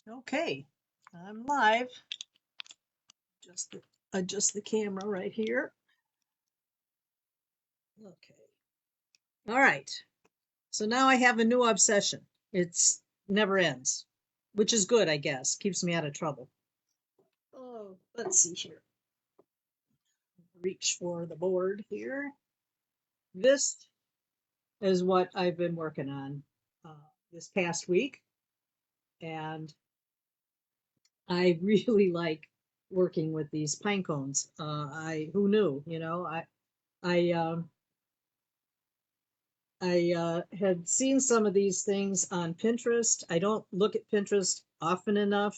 Okay, I'm live. Just adjust the camera right here. Okay. All right. So now I have a new obsession. It's never ends, which is good, I guess. Keeps me out of trouble. Oh, let's see here. Reach for the board here. This is what I've been working on this past week, and I really like working with these pine cones. I who knew, I I had seen some of these things on Pinterest. I don't look at Pinterest often enough,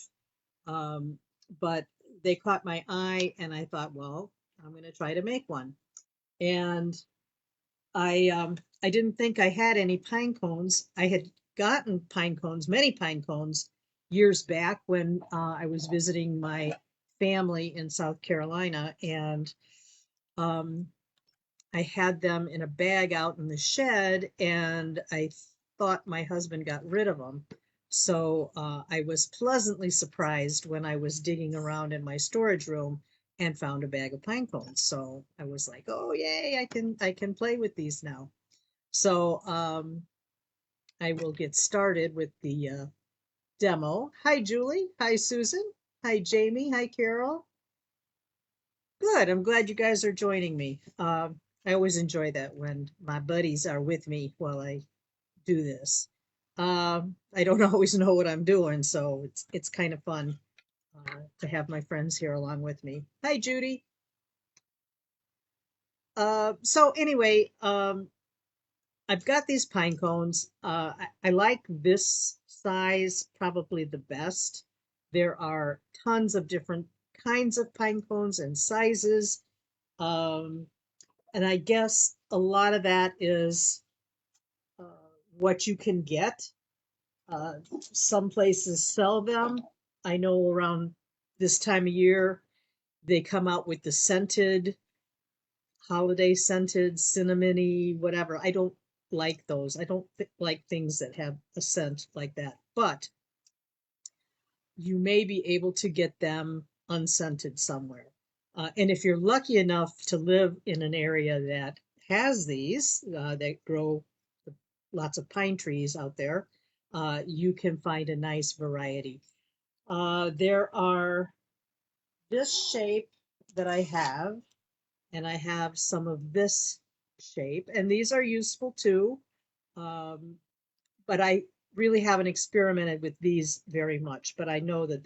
um, but they caught my eye, and I thought, well, I'm going to try to make one. And I didn't think I had any pine cones. I had gotten pine cones, many pine cones, years back when I was visiting my family in South Carolina, and um, I had them in a bag out in the shed, and I thought my husband got rid of them. So I was pleasantly surprised when I was digging around in my storage room and found a bag of pine cones. So I was like, "Oh, yay! I can play with these now." So I will get started with the demo. Hi, Julie. Hi, Susan. Hi, Jamie. Hi, Carol. Good. I'm glad you guys are joining me. I always enjoy that when my buddies are with me while I do this. I don't always know what I'm doing, so it's kind of fun to have my friends here along with me. Hi, Judy. So anyway, I've got these pine cones. I like this size probably the best. There are tons of different kinds of pine cones and sizes. Um, and I guess a lot of that is uh, what you can get. Uh, some places sell them. I know around this time of year they come out with the scented, holiday scented, cinnamony, whatever. I don't like those. I don't like things that have a scent like that. But you may be able to get them unscented somewhere. And if you're lucky enough to live in an area that has these, that grow lots of pine trees out there, you can find a nice variety. There are this shape that I have, and I have some of this shape, and these are useful too. Um, but I really haven't experimented with these very much, but I know that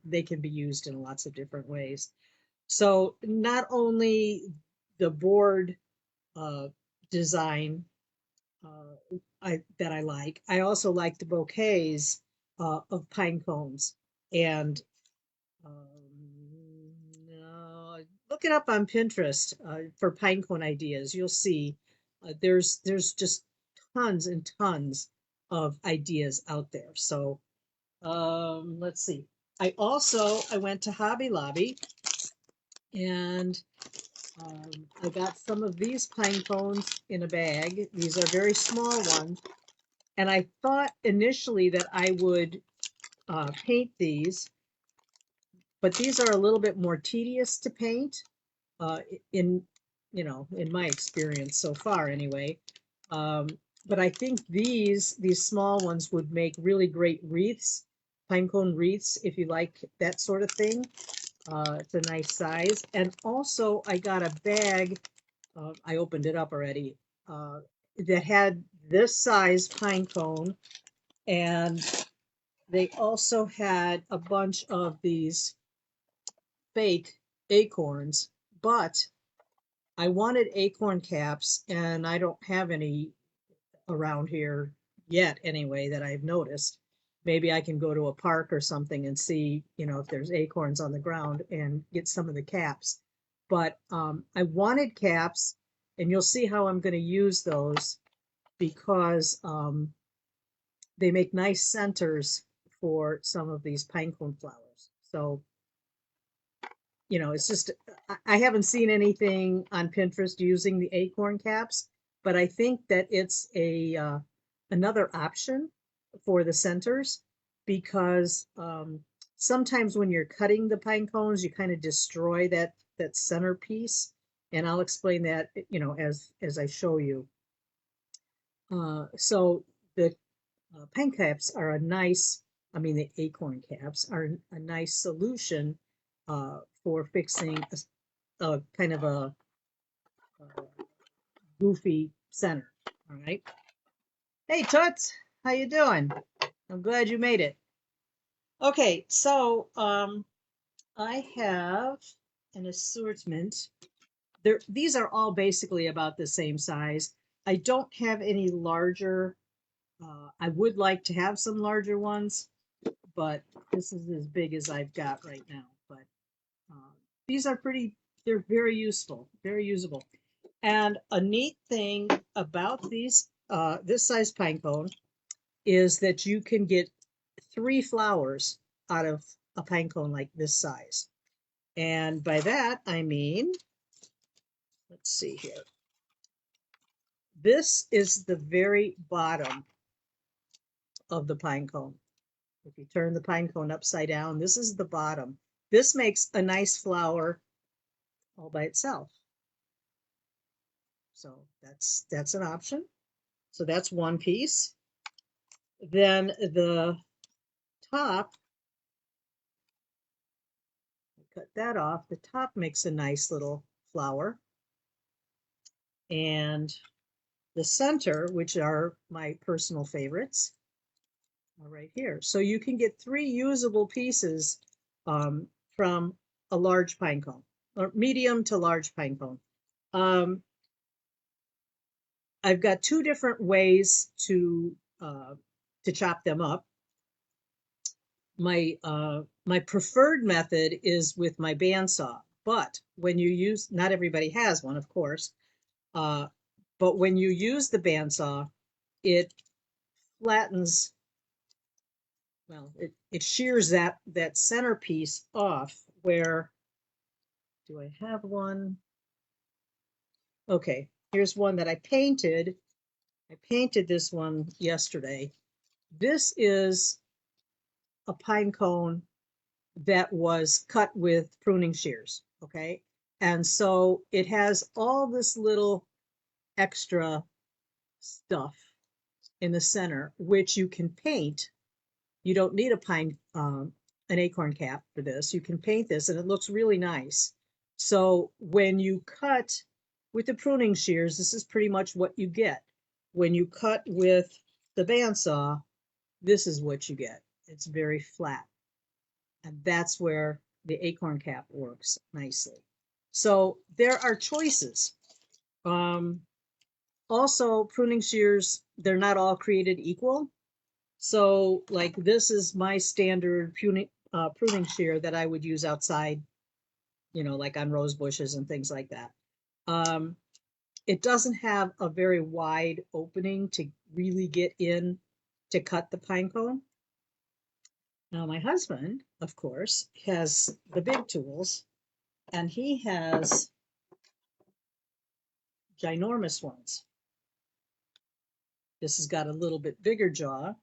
they can be used in lots of different ways. So not only the board uh, design that I like, I also like the bouquets of pine cones. And look it up on Pinterest for pinecone ideas. You'll see there's just tons and tons of ideas out there. So let's see. I went to Hobby Lobby, and I got some of these pine cones in a bag. These are very small ones, and I thought initially that I would paint these, but these are a little bit more tedious to paint. In in my experience so far anyway. Um, but I think these small ones would make really great wreaths, pinecone wreaths, if you like that sort of thing. It's a nice size. And also I got a bag, I opened it up already, that had this size pine cone, and they also had a bunch of these fake acorns, but I wanted acorn caps, and I don't have any around here yet, anyway, that I've noticed. Maybe I can go to a park or something and see, if there's acorns on the ground and get some of the caps. But I wanted caps, and you'll see how I'm going to use those because they make nice centers for some of these pinecone flowers. So it's just I haven't seen anything on Pinterest using the acorn caps, but I think that it's a another option for the centers. because sometimes when you're cutting the pine cones, you kind of destroy that center piece, and I'll explain that, as I show you. So the pine caps are a nice, I mean, the acorn caps are a nice solution for fixing a kind of a goofy center. All right. Hey, Toots, how you doing? I'm glad you made it. Okay, so I have an assortment. These are all basically about the same size. I don't have any larger. I would like to have some larger ones, but this is as big as I've got right now. But uh, these are pretty. They're very useful, very usable. And a neat thing about this size pine cone is that you can get 3 flowers out of a pine cone like this size. And by that, I mean, let's see here. This is the very bottom of the pine cone. If you turn the pine cone upside down, this is the bottom. This makes a nice flower all by itself. So that's an option. So that's one piece. Then the top, cut that off. The top makes a nice little flower. And the center, which are my personal favorites, are right here. So you can get 3 usable pieces from a large pine cone, or medium to large pine cone. Um, I've got 2 different ways to chop them up. My preferred method is with my bandsaw, but when you use, not everybody has one, of course, uh, but when you use the bandsaw, it flattens, well, it shears that centerpiece off. Where do I have one? Okay, here's one that I painted. I painted this one yesterday. This is a pine cone that was cut with pruning shears, okay? And so it has all this little extra stuff in the center, which you can paint. You don't need an acorn cap for this. You can paint this and it looks really nice. So when you cut with the pruning shears, this is pretty much what you get. When you cut with the bandsaw, this is what you get. It's very flat. And that's where the acorn cap works nicely. So there are choices. Um, Also, pruning shears, they're not all created equal. So, like, this is my standard pruning shear that I would use outside, like on rose bushes and things like that. Um, it doesn't have a very wide opening to really get in to cut the pine cone. Now, my husband, of course, has the big tools, and he has ginormous ones. This has got a little bit bigger jaw.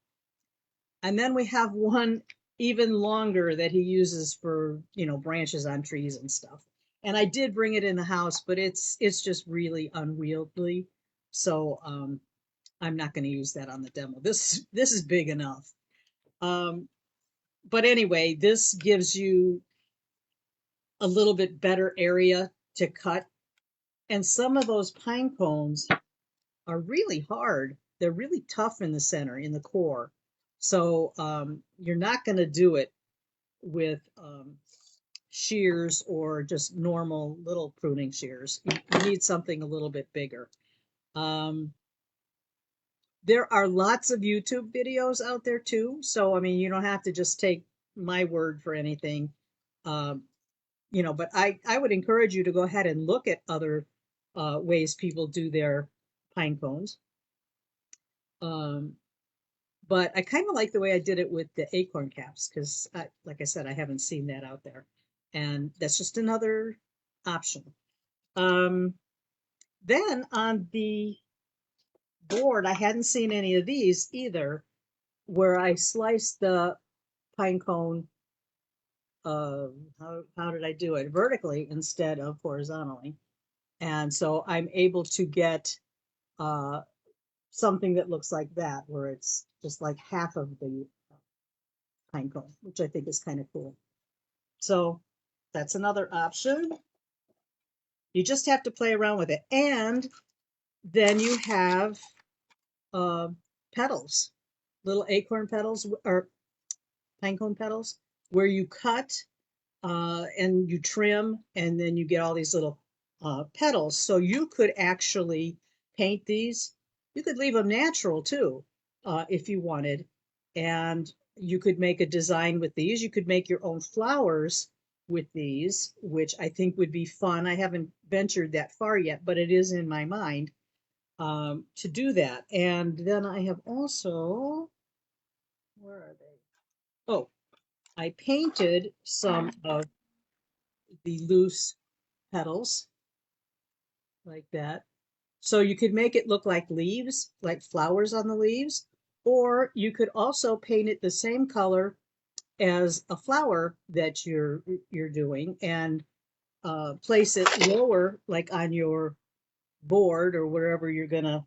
And then we have one even longer that he uses for, branches on trees and stuff. And I did bring it in the house, but it's just really unwieldy. So I'm not going to use that on the demo. This is big enough. But anyway, this gives you a little bit better area to cut. And some of those pine cones are really hard. They're really tough in the center, in the core. So you're not going to do it with shears or just normal little pruning shears. You need something a little bit bigger. There are lots of YouTube videos out there too. So, I mean, you don't have to just take my word for anything. Um, but I would encourage you to go ahead and look at other ways people do their pine cones. But I kind of like the way I did it with the acorn caps because, like I said, I haven't seen that out there. And that's just another option. Then on the board, I hadn't seen any of these either, where I sliced the pine cone, how did I do it? Vertically instead of horizontally. And so I'm able to get uh, something that looks like that, where it's just like half of the pine cone, which I think is kind of cool. So that's another option. You just have to play around with it. And then you have uh, petals, little acorn petals or pinecone petals, where you cut and you trim, and then you get all these little petals. So you could actually paint these. You could leave them natural too, if you wanted. And you could make a design with these. You could make your own flowers with these, which I think would be fun. I haven't ventured that far yet, but it is in my mind to do that. And then I have also, where are they? Oh, I painted some of the loose petals like that. So you could make it look like leaves, like flowers on the leaves, or you could also paint it the same color as a flower that you're doing and place it lower, like on your board or wherever you're gonna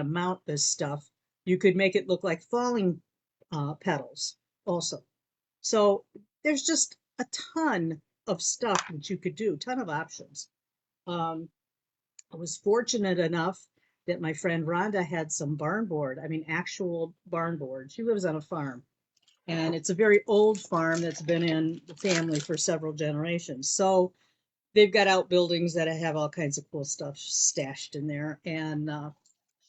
mount this stuff. You could make it look like falling petals also. So there's just a ton of stuff that you could do, ton of options. Um, I was fortunate enough that my friend Rhonda had some barn board, I mean, actual barn board. She lives on a farm, and it's a very old farm that's been in the family for several generations. So they've got outbuildings that have all kinds of cool stuff stashed in there. And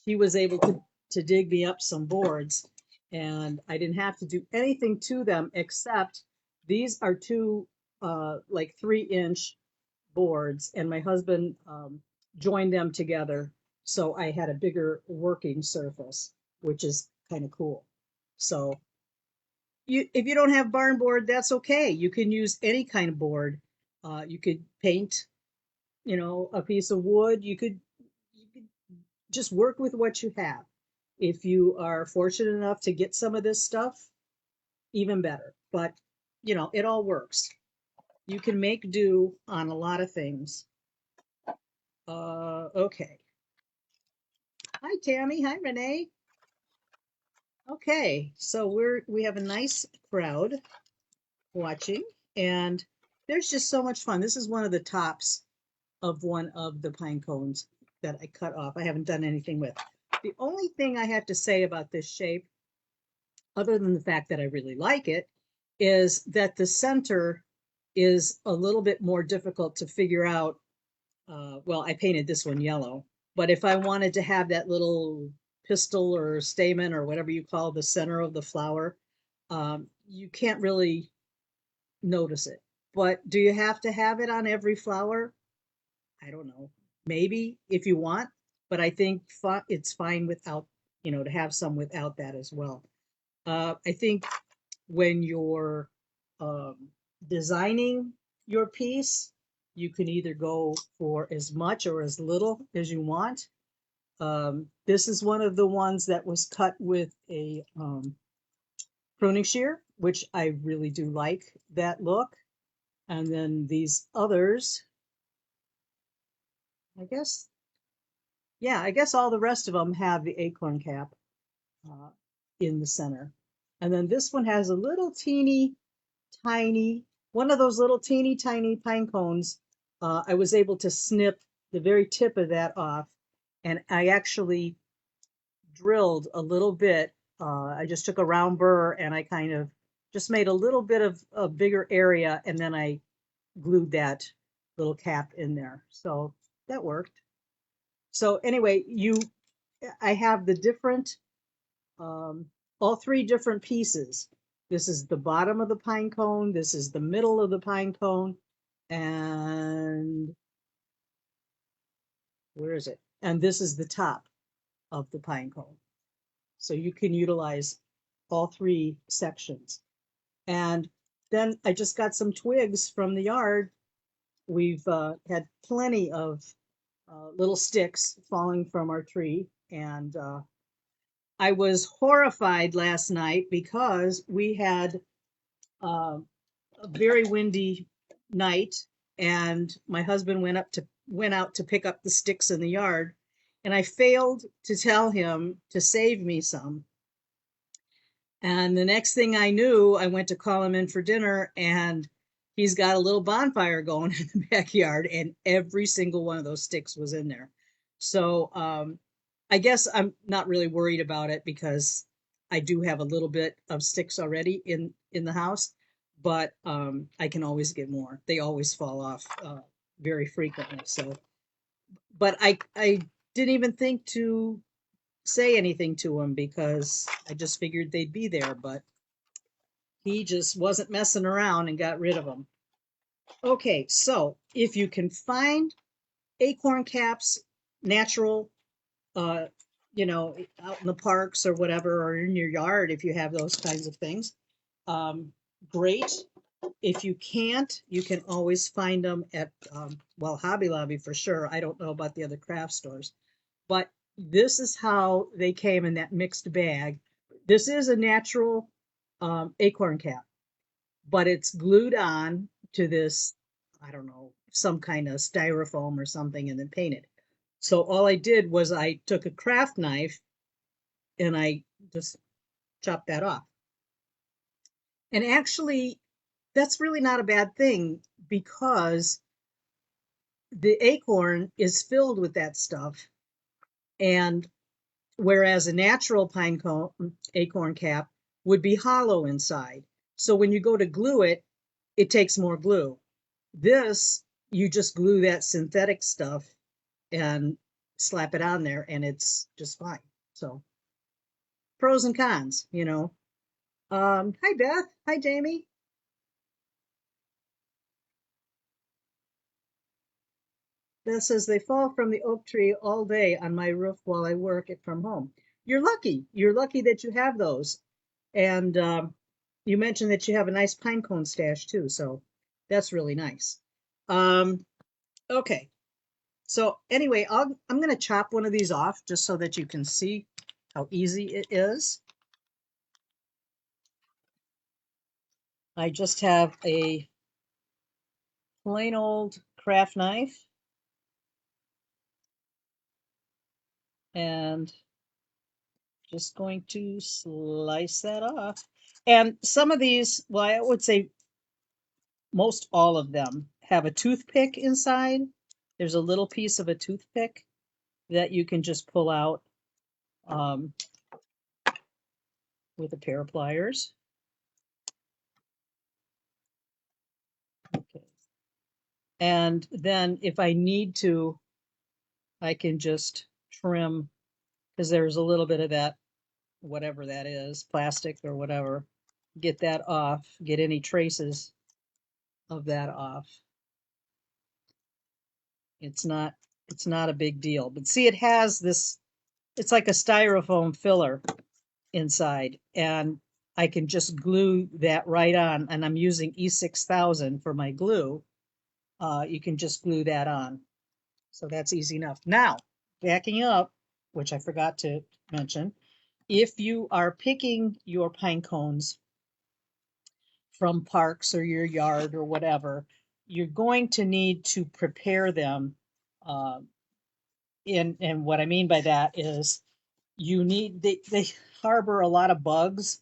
she was able to dig me up some boards, and I didn't have to do anything to them except these are two like 3-inch boards, and my husband joined them together. So I had a bigger working surface, which is kind of cool. So if you don't have barn board, that's okay. You can use any kind of board. You could paint, a piece of wood. You could just work with what you have. If you are fortunate enough to get some of this stuff, even better. But it all works. You can make do on a lot of things. Okay. Hi, Tammy. Hi, Renee. Okay, so we have a nice crowd watching, and there's just so much fun. This is one of the tops of one of the pine cones that I cut off. I haven't done anything with. The only thing I have to say about this shape, other than the fact that I really like it, is that the center is a little bit more difficult to figure out. Well, I painted this one yellow, but if I wanted to have that little pistil or stamen or whatever you call the center of the flower, you can't really notice it. But do you have to have it on every flower? I don't know. Maybe if you want, but I think it's fine without, to have some without that as well. I think when you're um, designing your piece, you can either go for as much or as little as you want. This is one of the ones that was cut with a pruning shear, which I really do like that look. And then these others, I guess, yeah, I guess all the rest of them have the acorn cap uh, in the center. And then this one has a little teeny tiny, one of those little teeny tiny pine cones. I was able to snip the very tip of that off, and I actually drilled a little bit. I just took a round burr and I kind of just made a little bit of a bigger area, and then I glued that little cap in there. So that worked. So anyway, I have the different, all three different pieces. This is the bottom of the pine cone. This is the middle of the pine cone. And where is it? And this is the top of the pine cone. So you can utilize all three sections. And then I just got some twigs from the yard. We've had plenty of little sticks falling from our tree, and I was horrified last night because we had uh, a very windy night, and my husband went out to pick up the sticks in the yard, and I failed to tell him to save me some. And the next thing I knew, I went to call him in for dinner, and he's got a little bonfire going in the backyard, and every single one of those sticks was in there. So I guess I'm not really worried about it because I do have a little bit of sticks already in the house, but I can always get more. They always fall off very frequently. So, but I didn't even think to say anything to him because I just figured they'd be there, but he just wasn't messing around and got rid of them. Okay, so if you can find acorn caps, natural, uh, out in the parks or whatever, or in your yard if you have those kinds of things, great. If you can't, you can always find them at, well, Hobby Lobby for sure. I don't know about the other craft stores, but this is how they came in that mixed bag. This is a natural acorn cap, but it's glued on to this, I don't know, some kind of styrofoam or something, and then painted. So all I did was I took a craft knife and I just chopped that off. And actually, that's really not a bad thing because the acorn is filled with that stuff. And whereas a natural pine cone acorn cap would be hollow inside. So when you go to glue it, it takes more glue. This, you just glue that synthetic stuff and slap it on there, and it's just fine. So, pros and cons. Hi, Beth. Hi, Jamie. Beth says they fall from the oak tree all day on my roof while I work it from home. You're lucky. You're lucky that you have those. And you mentioned that you have a nice pine cone stash too, so that's really nice. Um, okay. So anyway, I'm going to chop one of these off just so that you can see how easy it is. I just have a plain old craft knife and just going to slice that off. And some of these, well, I would say most all of them have a toothpick inside. There's a little piece of a toothpick that you can just pull out um, with a pair of pliers. Okay. And then if I need to, I can just trim because there's a little bit of that, whatever that is, plastic or whatever, get that off, get any traces of that off. It's not it's not a big deal. But see, it has this, it's like a styrofoam filler inside, and I can just glue that right on, and I'm using E6000 for my glue. You can just glue that on. So that's easy enough. Now, backing up, which I forgot to mention, if you are picking your pine cones from parks or your yard or whatever, you're going to need to prepare them. Uh, and what I mean by that is they harbor a lot of bugs,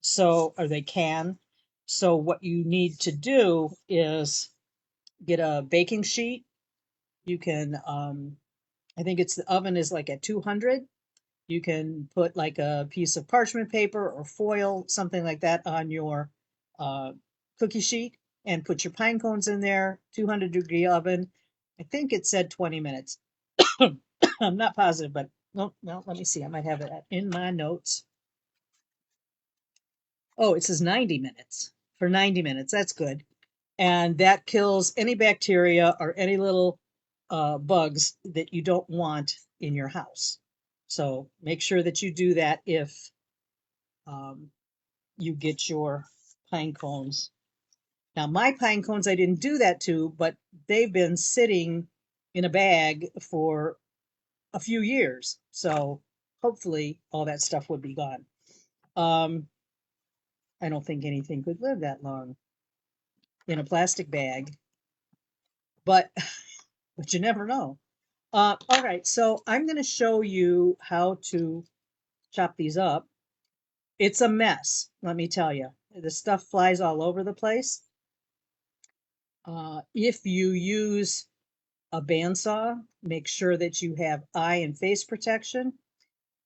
so or they can. So what you need to do is get a baking sheet. You can I think it's the oven is like at 200. You can put like a piece of parchment paper or foil, something like that, on your uh, cookie sheet and put your pine cones in there, 200-degree oven. I think it said 20 minutes. I'm not positive, but no, no, let me see. I might have it in my notes. Oh, it says 90 minutes. For 90 minutes. That's good. And that kills any bacteria or any little bugs that you don't want in your house. So make sure that you do that if um, you get your pine cones. Now, my pine cones, I didn't do that to, but they've been sitting in a bag for a few years. So hopefully all that stuff would be gone. Um, I don't think anything could live that long in a plastic bag, but but you never know. All right, so I'm going to show you how to chop these up. It's a mess, let me tell you. The stuff flies all over the place. If you use a bandsaw, make sure that you have eye and face protection.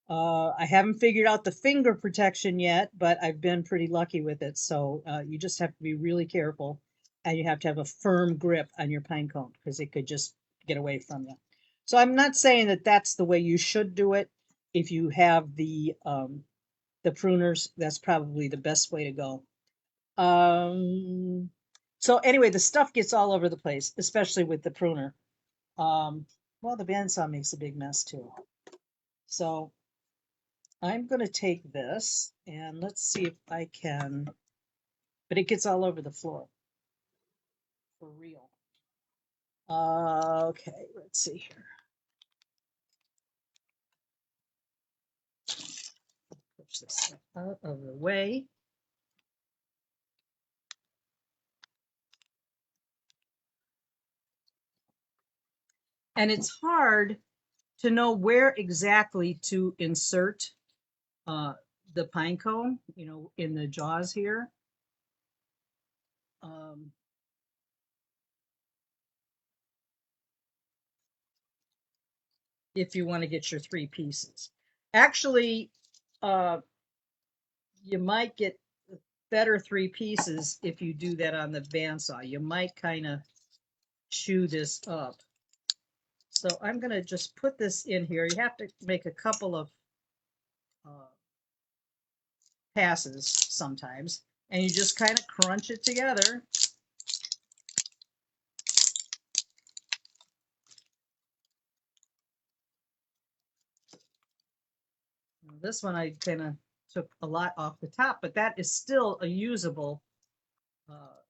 I haven't figured out the finger protection yet, but I've been pretty lucky with it. So you just have to be really careful, and you have to have a firm grip on your pine cone because it could just get away from you. So I'm not saying that that's the way you should do it. If you have the pruners, that's probably the best way to go. So anyway, the stuff gets all over the place, especially with the pruner. Um, well, the bandsaw makes a big mess too. So I'm going to take this and let's see if I can, but it gets all over the floor for real. Okay, let's see here. Push this out of the way. And it's hard to know where exactly to insert uh, the pine cone, in the jaws here. Um, if you want to get your three pieces. Actually, uh, you might get better three pieces if you do that on the bandsaw. You might kind of chew this up. So I'm going to just put this in here. You have to make a couple of uh, passes sometimes, and you just kind of crunch it together. This one I kind of took a lot off the top, but that is still a usable uh,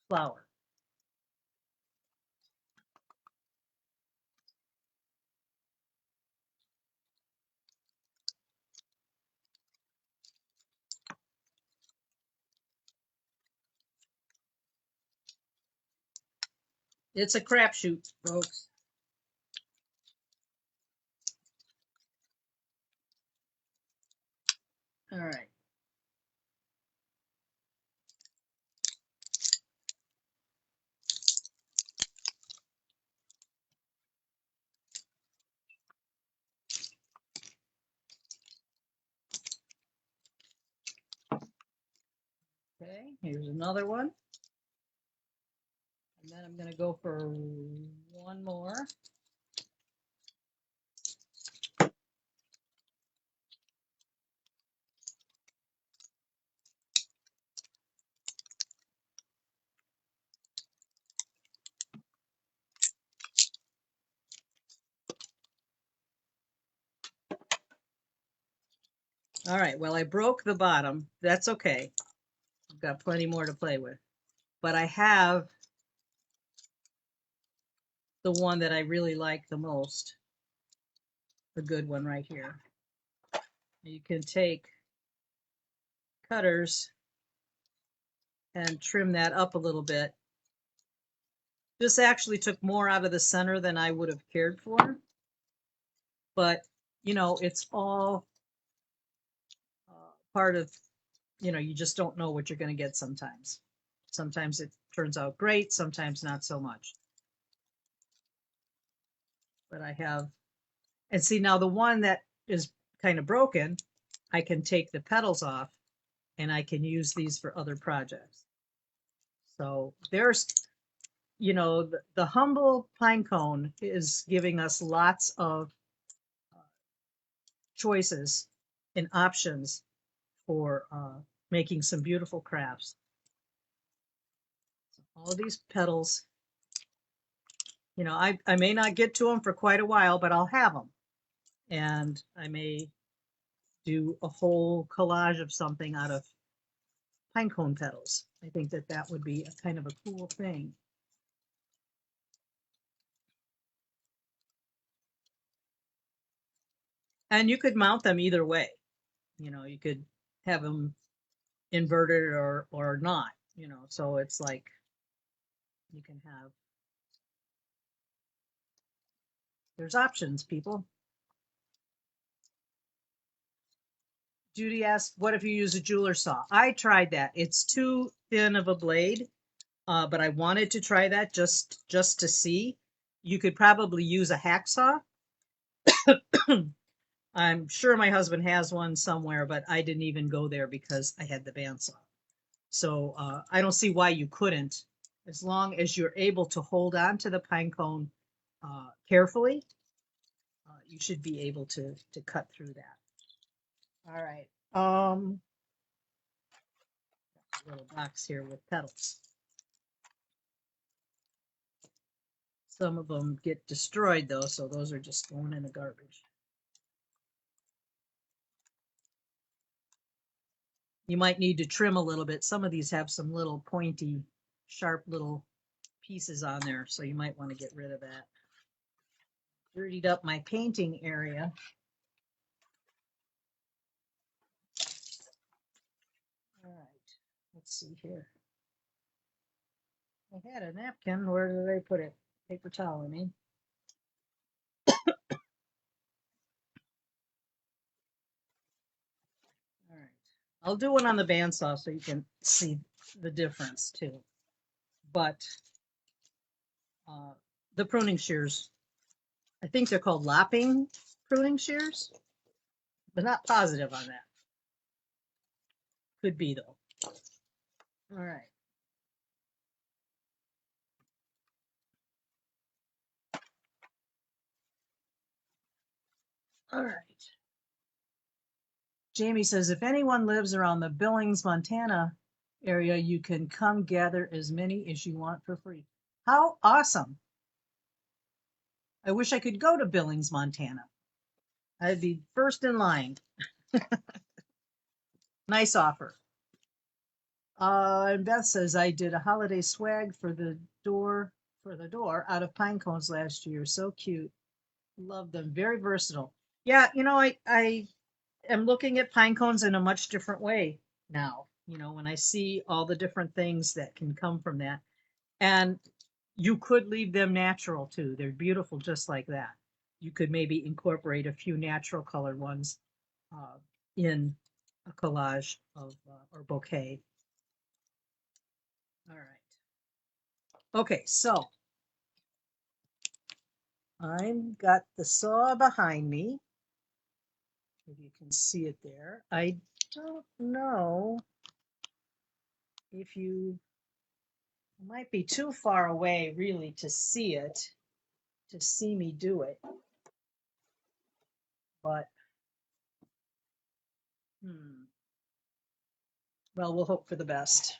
flower. It's a crapshoot, folks. All right. Okay, here's another one. And then I'm going to go for one more. All right, well, I broke the bottom. That's okay. I've got plenty more to play with. But I have the one that I really like the most, the good one right here. You can take cutters and trim that up a little bit. This actually took more out of the center than I would have cared for, but it's all part of, you just don't know what you're going to get sometimes. Sometimes it turns out great, sometimes not so much. But I have, and see now the one that is kind of broken, I can take the petals off and I can use these for other projects. So there's, the humble pine cone is giving us lots of choices and options for making some beautiful crafts. All these petals, I may not get to them for quite a while, but I'll have them. And I may do a whole collage of something out of pinecone petals. I think that that would be a kind of a cool thing. And you could mount them either way. You know, you could have them inverted or not, you know, so it's like you can have, there's options, people. Judy asked, what if you use a jeweler saw? I tried that. It's too thin of a blade, but I wanted to try that just to see. You could probably use a hacksaw. I'm sure my husband has one somewhere, but I didn't even go there because I had the bandsaw. So I don't see why you couldn't, as long as you're able to hold on to the pine cone carefully. You should be able to cut through that. All right. A little box here with petals. Some of them get destroyed though, so those are just going in the garbage. You might need to trim a little bit. Some of these have some little pointy, sharp little pieces on there, so you might want to get rid of that. Dirtied up my painting area. All right, let's see here. I had a napkin. Where did I put it? Paper towel, I mean. All right. I'll do one on the bandsaw so you can see the difference too. But uh, the pruning shears, I think they're called lopping pruning shears, but not positive on that. Could be though. All right. All right. Jamie says, if anyone lives around the Billings, Montana area, you can come gather as many as you want for free. How awesome. I wish I could go to Billings, Montana. I'd be first in line. Nice offer. And Beth says, I did a holiday swag for the door out of pine cones last year. So cute. Love them. Very versatile. Yeah, you know, I am looking at pine cones in a much different way now. You know, when I see all the different things that can come from that. And you could leave them natural too. They're beautiful just like that. You could maybe incorporate a few natural colored ones in a collage of or bouquet. All right. Okay, so I've got the saw behind me. If you can see it there. I don't know if you might be too far away really to see it, to see me do it. But, well, we'll hope for the best.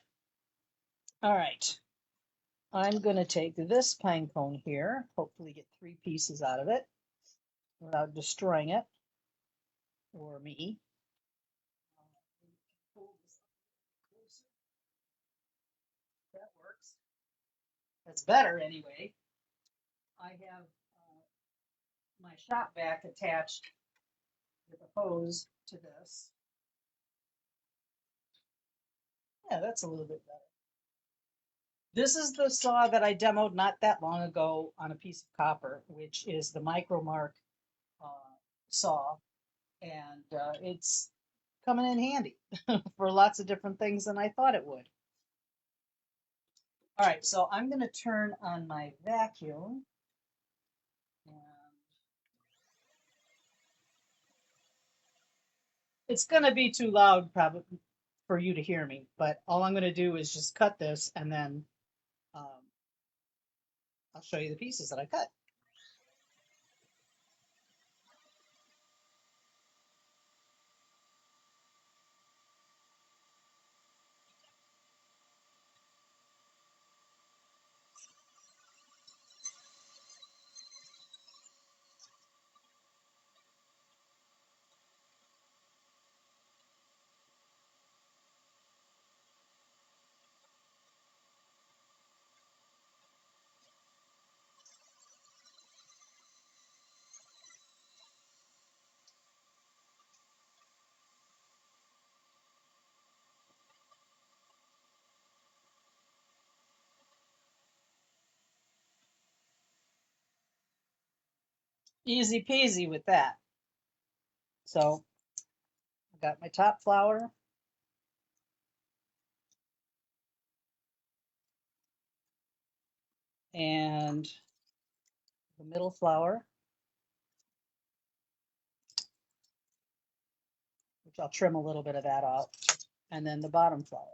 All right. I'm going to take this pine cone here, hopefully get 3 pieces out of it without destroying it or me. That works. That's better anyway. I have my shop vac attached with a hose to this. Yeah, that's a little bit better. This is the saw that I demoed not that long ago on a piece of copper, which is the Micromark saw, and it's coming in handy for lots of different things than I thought it would. All right, so I'm going to turn on my vacuum. And it's going to be too loud probably for you to hear me, but all I'm going to do is just cut this and then um, I'll show you the pieces that I cut. easy peasy with that. So I got my top flower. And the middle flower, which I'll trim a little bit of that out, and then the bottom flower.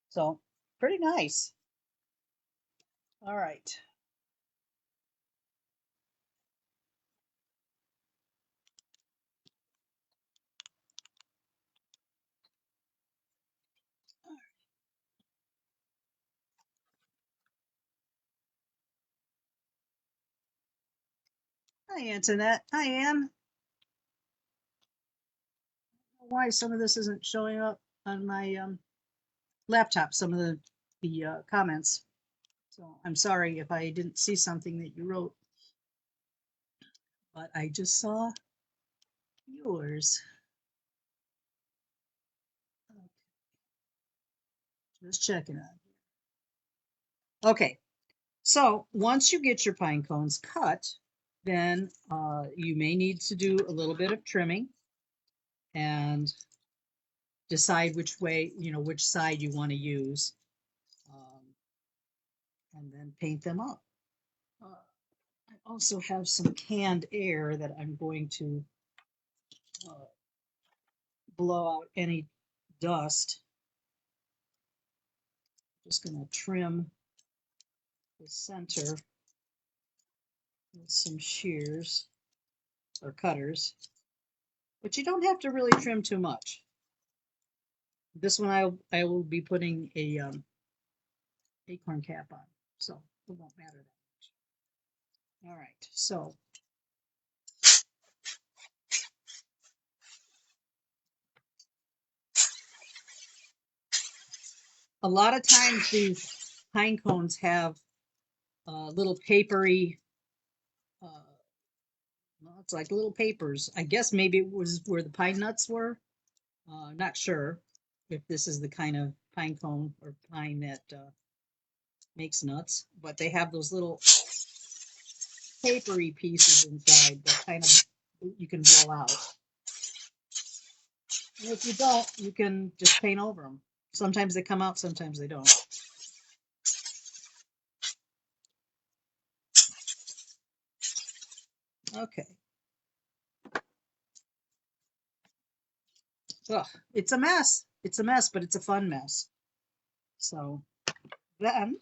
So pretty nice. All right. Hi, Antoinette. Hi, Ann. Why some of this isn't showing up on my laptop, some of the comments. So I'm sorry if I didn't see something that you wrote, but I just saw yours. Okay, just checking on. Okay, so once you get your pine cones cut, then you may need to do a little bit of trimming and decide which way, which side you want to use, and then paint them up. I also have some canned air that I'm going to uh, blow out any dust. Just going to trim the center with some shears or cutters, but you don't have to really trim too much. This one I will be putting a acorn cap on, so it won't matter that much. All right, so a lot of times these pine cones have little papery, well, it's like little papers. I guess maybe it was where the pine nuts were. Not sure if this is the kind of pine cone or pine that makes nuts, but they have those little papery pieces inside that kind of you can blow out. And if you don't, you can just paint over them. Sometimes they come out, sometimes they don't. Okay. Ugh, it's a mess. It's a mess, but it's a fun mess. So then,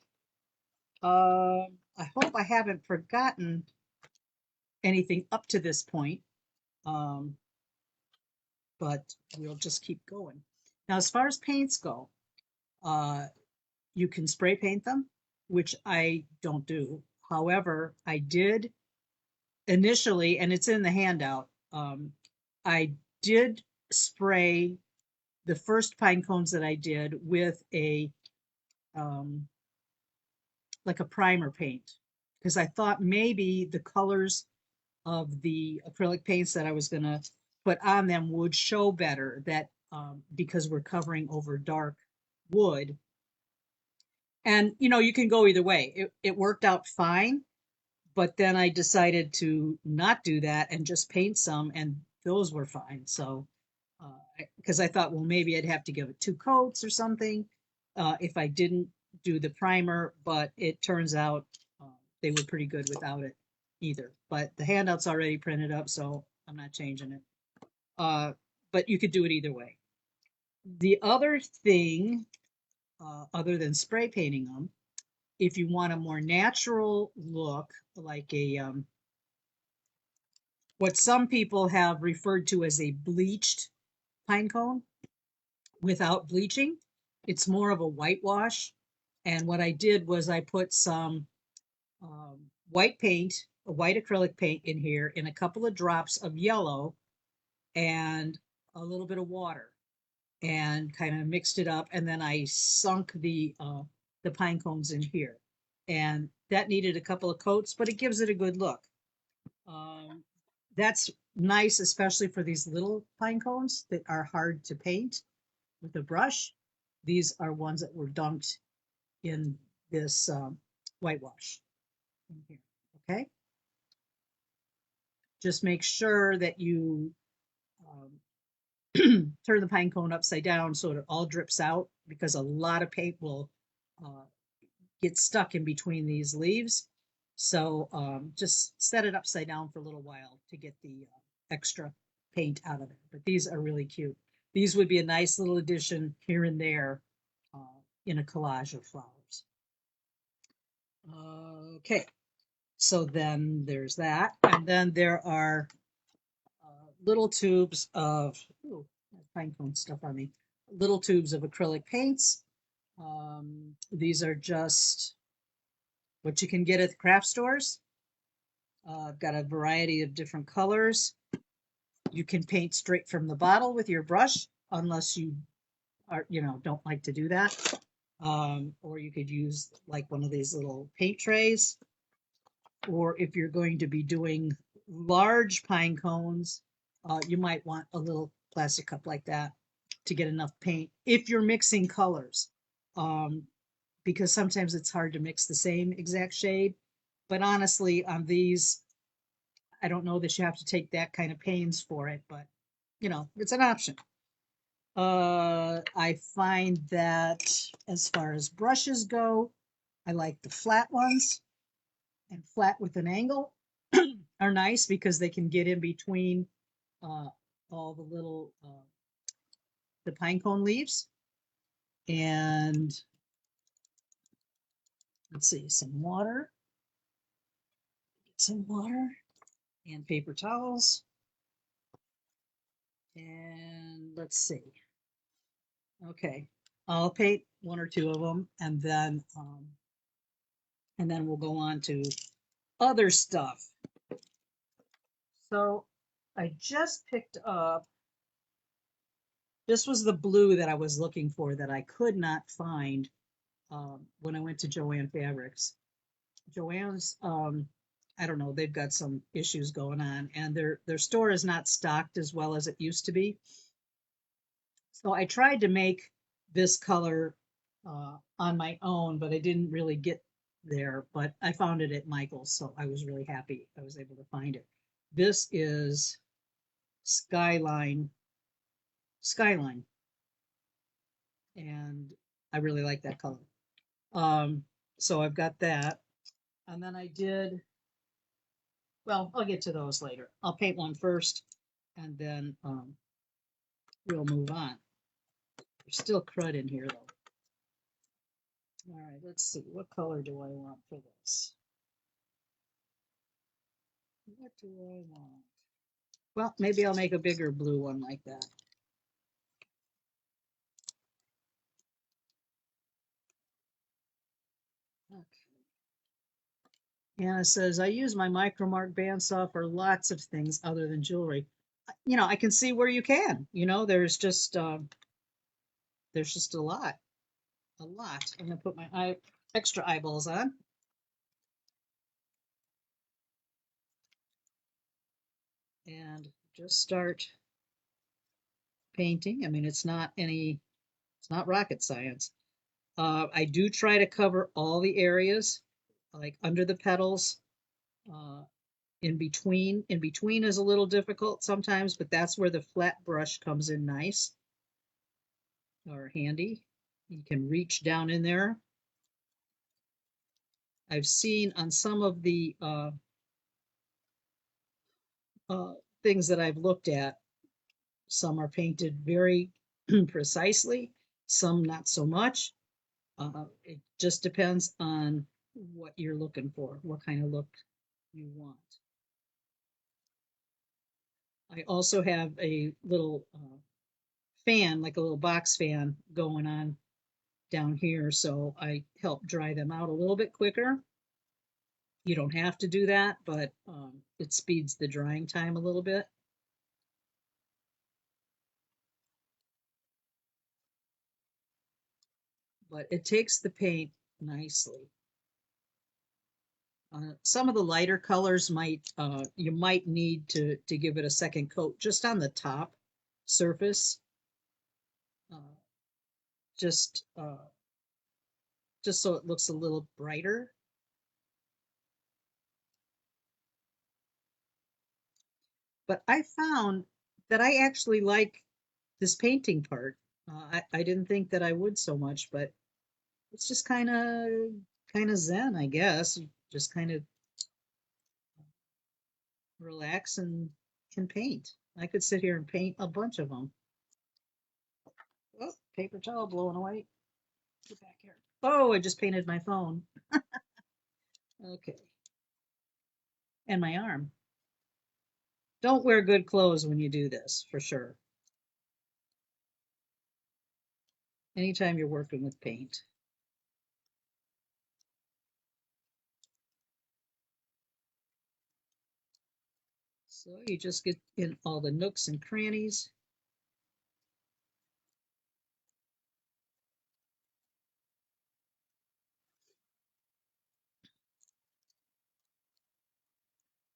I hope I haven't forgotten anything up to this point. Um, but we'll just keep going. Now, as far as paints go, uh, you can spray paint them, which I don't do. However, I did initially, and it's in the handout, I did spray the first pine cones that I did with a um, like a primer paint because I thought maybe the colors of the acrylic paints that I was going to put on them would show better that because we're covering over dark wood. And you can go either way. It worked out fine, but then I decided to not do that and just paint some, and those were fine. So, because I thought, well, maybe I'd have to give it 2 coats or something if I didn't do the primer, but it turns out they were pretty good without it either. But the handout's already printed up, so I'm not changing it. But you could do it either way. The other thing, other than spray painting them, if you want a more natural look, like a what some people have referred to as a bleached pine cone without bleaching, it's more of a whitewash. And what I did was I put some white paint, a white acrylic paint in here, in a couple of drops of yellow and a little bit of water, and kind of mixed it up. And then I sunk the pine cones in here, and that needed a couple of coats, but it gives it a good look. That's nice, especially for these little pine cones that are hard to paint with a brush. These are ones that were dunked in this whitewash. in here. Okay. Just make sure that you um, turn the pine cone upside down so it all drips out because a lot of paint will uh, get stuck in between these leaves. So just set it upside down for a little while to get the extra paint out of it. But these are really cute. These would be a nice little addition here and there uh, in a collage of flowers. Okay, so then there's that. And then there are little tubes of, ooh, pine cone stuff on me, little tubes of acrylic paints. These are just what you can get at the craft stores. I've got a variety of different colors. You can paint straight from the bottle with your brush, unless you are, don't like to do that. Or you could use like one of these little paint trays. Or if you're going to be doing large pine cones, you might want a little plastic cup like that to get enough paint if you're mixing colors. Um, because sometimes it's hard to mix the same exact shade. But honestly, on these, I don't know that you have to take that kind of pains for it, but it's an option. I find that as far as brushes go, I like the flat ones, and flat with an angle are nice because they can get in between uh, all the little the pine cone leaves. And let's see, some water and paper towels. And let's see. Okay, I'll paint one or two of them, and then we'll go on to other stuff. So I just picked up. This was the blue that I was looking for that I could not find when I went to Joann Fabrics. Joann's, I don't know, they've got some issues going on, and their store is not stocked as well as it used to be. So I tried to make this color on my own, but I didn't really get there. But I found it at Michael's, so I was really happy I was able to find it. This is Skyline, Skyline, and I really like that color. So I've got that, and then I did. Well, I'll get to those later. I'll paint one first, and then we'll move on. There's still crud in here, though. All right, let's see. What color do I want for this? What do I want? Well, maybe I'll make a bigger blue one like that. Okay. Anna says, I use my Micromark bandsaw for lots of things other than jewelry. I can see where you can. There's just a lot. A lot. I'm gonna put my extra eyeballs on. And just start painting. I mean, it's not rocket science. I do try to cover all the areas, like under the petals, uh, in between. In between is a little difficult sometimes, but that's where the flat brush comes in nice or handy. You can reach down in there. I've seen on some of the uh, things that I've looked at, some are painted very precisely, some not so much. It just depends on what you're looking for, what kind of look you want. I also have a little fan, like a little box fan going on down here, so I help dry them out a little bit quicker. You don't have to do that, but it speeds the drying time a little bit. But it takes the paint nicely. Some of the lighter colors you might need to give it a second coat just on the top surface, uh, just just so it looks a little brighter. But I found that I actually like this painting part. I didn't think that I would so much, but it's just kind of zen, I guess. You just kind of relax and paint. I could sit here and paint a bunch of them. Oh, paper towel blowing away. Get back here. Oh, I just painted my phone. Okay, and my arm. Don't wear good clothes when you do this, for sure. Anytime you're working with paint. So you just get in all the nooks and crannies.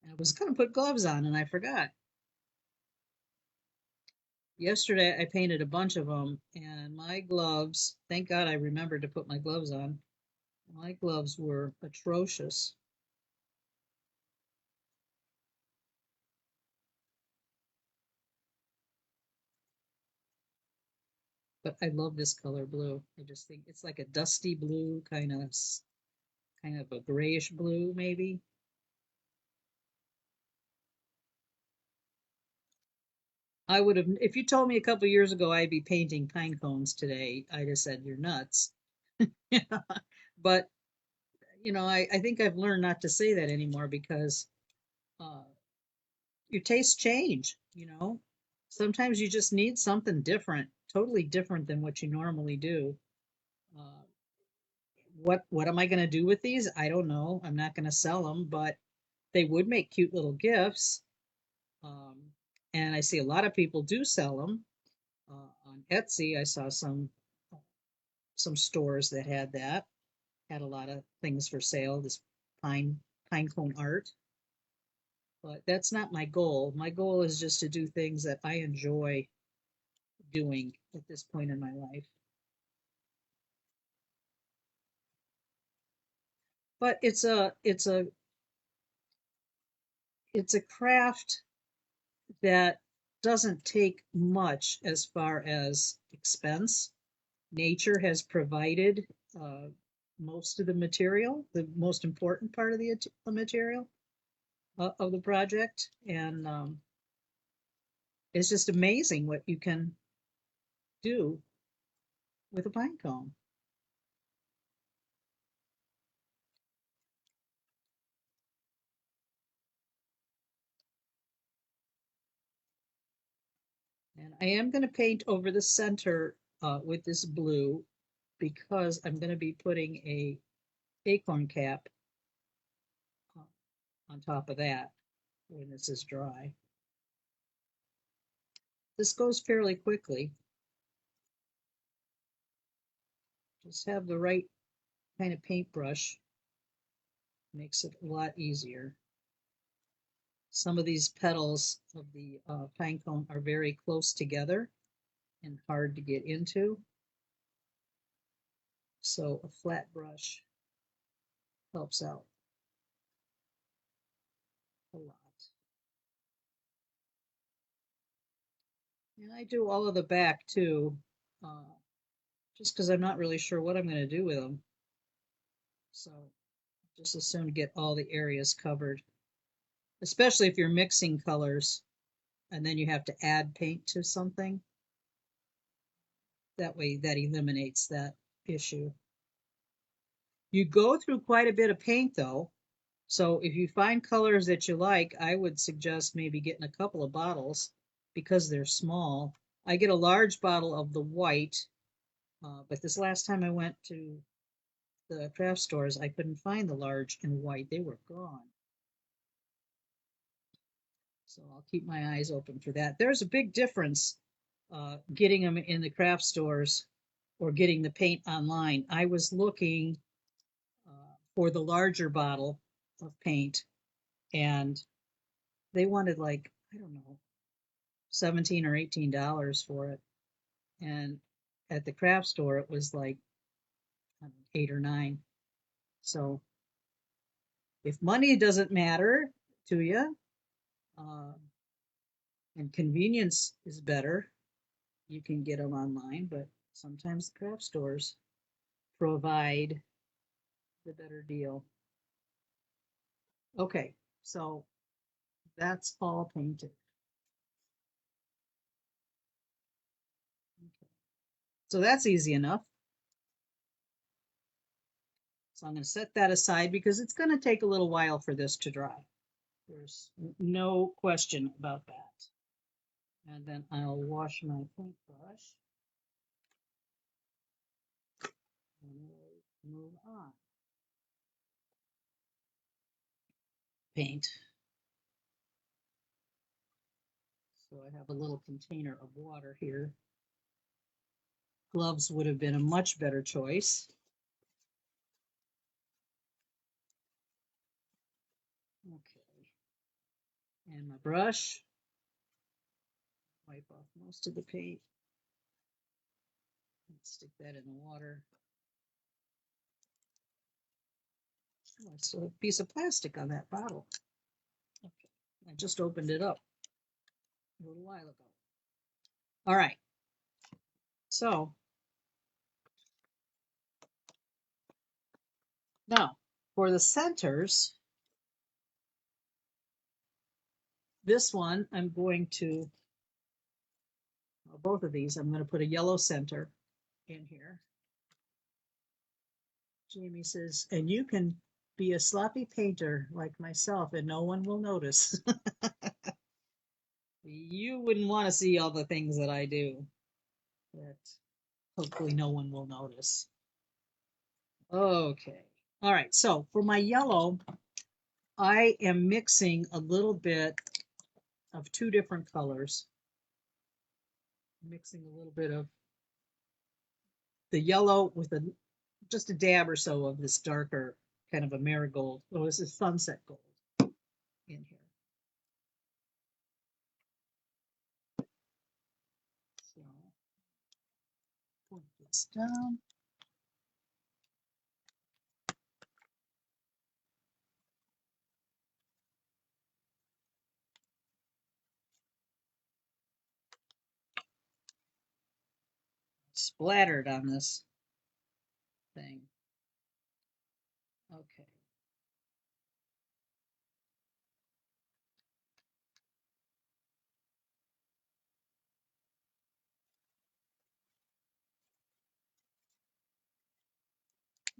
I was going to put gloves on and I forgot. Yesterday I painted a bunch of them and my gloves, thank God I remembered to put my gloves on. My gloves were atrocious. But I love this color blue. I just think it's like a dusty blue, kind of a grayish blue maybe. I would have, if you told me a couple years ago I'd be painting pine cones today, I'd have said you're nuts. But I think I've learned not to say that anymore because uh, your tastes change. Sometimes you just need something different, totally different than what you normally do. Uh, what am I going to do with these? I don't know. I'm not going to sell them, but they would make cute little gifts. Um, and I see a lot of people do sell them. On Etsy, I saw some stores that had a lot of things for sale. This pine pine cone art, but that's not my goal. My goal is just to do things that I enjoy doing at this point in my life. But it's a craft that doesn't take much as far as expense. Nature has provided uh, most of the material, the most important part of the material of the project, and it's just amazing what you can do with a pine cone. And I am going to paint over the center with this blue because I'm going to be putting a acorn cap uh, on top of that when this is dry. This goes fairly quickly. Just have the right kind of paintbrush, makes it a lot easier. Some of these petals of the pine cone are very close together and hard to get into, so a flat brush helps out a lot. And I do all of the back too, uh, just because I'm not really sure what I'm going to do with them. So just as soon get all the areas covered, especially if you're mixing colors and then you have to add paint to something. That way, that eliminates that issue. You go through quite a bit of paint though. So if you find colors that you like, I would suggest maybe getting a couple of bottles because they're small. I get a large bottle of the white, but this last time I went to the craft stores, I couldn't find the large in white. They were gone. So I'll keep my eyes open for that. There's a big difference getting them in the craft stores or getting the paint online. I was looking for the larger bottle of paint, and they wanted like, I don't know, 17 or $18 for it. And at the craft store, it was like, I don't know, 8 or 9. So if money doesn't matter to you, uh, And convenience is better. You can get them online, but sometimes the craft stores provide the better deal. Okay, so that's all painted. Okay. So that's easy enough. So I'm going to set that aside because it's going to take a little while for this to dry. There's no question about that. And then I'll wash my paintbrush and we'll move on. Paint. So I have a little container of water here. Gloves would have been a much better choice. Okay. And my brush. Wipe off most of the paint. Let's stick that in the water. Oh, I still have a piece of plastic on that bottle. Okay. I just opened it up a little while ago. All right. So now for the centers, this one I'm going to, well, both of these, I'm going to put a yellow center in here. Jamie says, and you can be a sloppy painter like myself and no one will notice. You wouldn't want to see all the things that I do, that hopefully no one will notice. Okay. All right. So for my yellow, I am mixing a little bit of two different colors. Mixing a little bit of the yellow with just a dab or so of this darker kind of a marigold. Oh, this is sunset gold in here. So put this down. Splattered on this thing. Okay.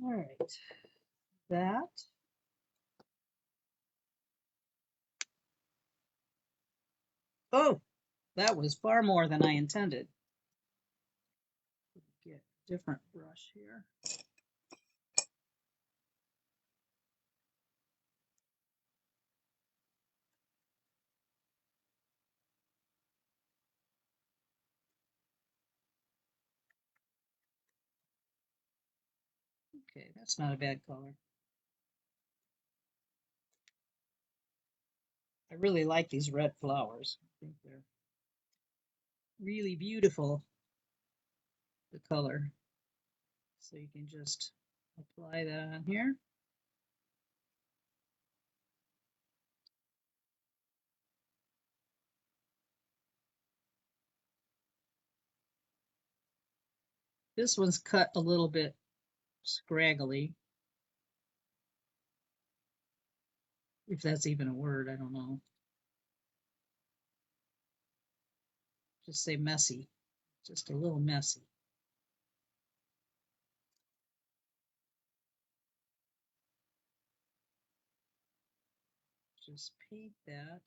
All right. That. Oh, that was far more than I intended. Get a different brush here. Okay, that's not a bad color. I really like these red flowers. I think they're really beautiful, the color. So you can just apply that on here. This one's cut a little bit scraggly, if that's even a word, I don't know. Just say messy, just a little messy. Just paint that.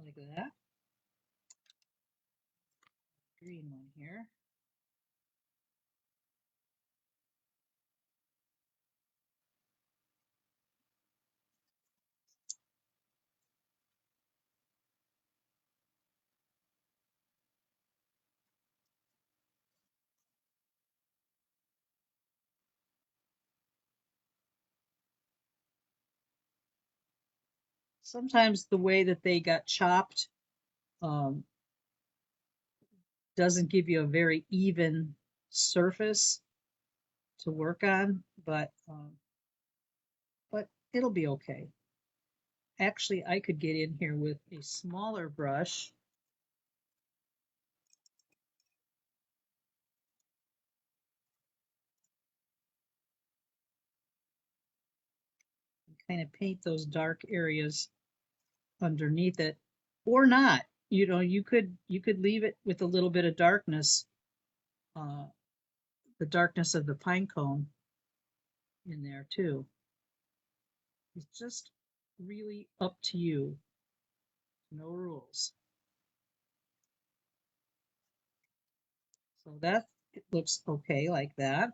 Like that. Green one here. Sometimes the way that they got chopped um, doesn't give you a very even surface to work on, but it'll be okay. Actually, I could get in here with a smaller brush and kind of paint those dark areas underneath it, or not. You know, you could leave it with a little bit of darkness, uh, the darkness of the pine cone in there too. It's just really up to you. No rules. So that it looks okay like that.